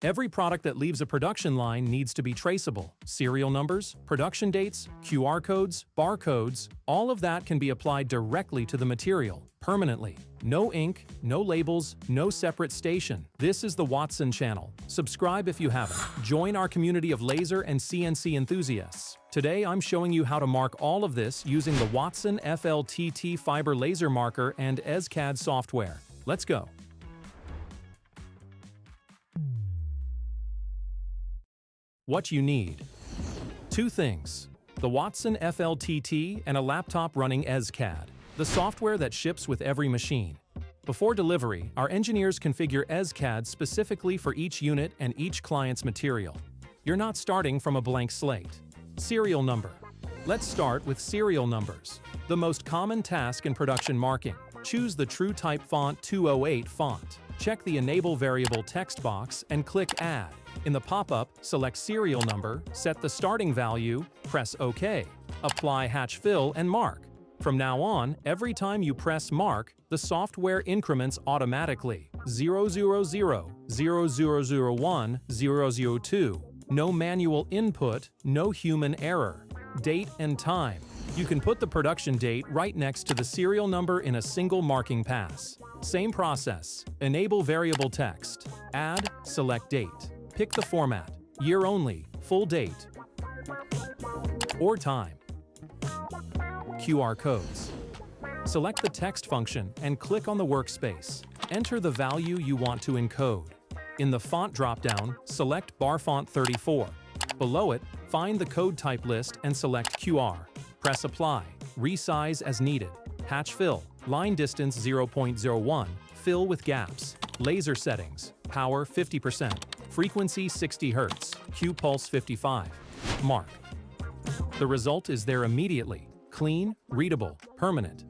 Every product that leaves a production line needs to be traceable. Serial numbers, production dates, QR codes, barcodes, all of that can be applied directly to the material, permanently. No ink, no labels, no separate station. This is the Wattsan channel. Subscribe if you haven't. Join our community of laser and CNC enthusiasts. Today I'm showing you how to mark all of this using the Wattsan FL TT fiber laser marker and EzCad software. Let's go. What you need. Two things: the Wattsan FL TT and a laptop running EzCad, the software that ships with every machine. Before delivery, our engineers configure EzCad specifically for each unit and each client's material. You're not starting from a blank slate. Serial number. Let's start with serial numbers. The most common task in production marking. Choose the TrueType font 208 font. Check the Enable Variable text box and click Add. In the pop-up, select serial number, set the starting value, press OK. Apply hatch fill and mark. From now on, every time you press mark, the software increments automatically. 000, 0001, 002. No manual input, no human error. Date and time. You can put the production date right next to the serial number in a single marking pass. Same process. Enable variable text. Add, select date. Pick the format. Year only, full date, or time. QR codes. Select the text function and click on the workspace. Enter the value you want to encode. In the font dropdown, select bar font 34. Below it, find the code type list and select QR. Press Apply. Resize as needed. Hatch fill. Line distance 0.01. Fill with gaps. Laser settings. Power 50%. Frequency 60 Hz. Q pulse 55. Mark. The result is there immediately. Clean, readable, permanent.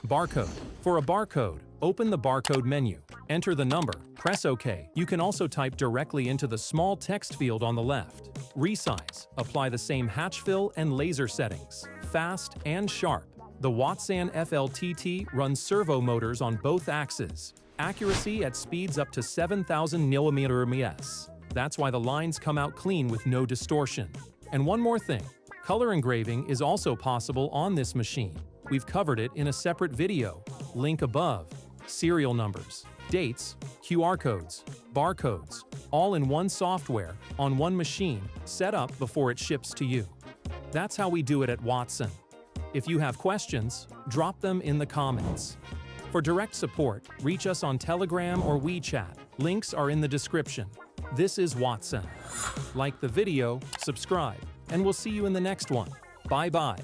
Barcode. For a barcode, open the barcode menu. Enter the number. Press OK. You can also type directly into the small text field on the left. Resize. Apply the same hatch fill and laser settings. Fast and sharp. The Wattsan FL TT runs servo motors on both axes. Accuracy at speeds up to 7,000 mm/s. That's why the lines come out clean with no distortion. And one more thing, color engraving is also possible on this machine. We've covered it in a separate video, link above. Serial numbers, dates, QR codes, barcodes, all in one software, on one machine, set up before it ships to you. That's how we do it at Wattsan. If you have questions, drop them in the comments. For direct support, reach us on Telegram or WeChat. Links are in the description. This is Wattsan. Like the video, subscribe, and we'll see you in the next one. Bye-bye.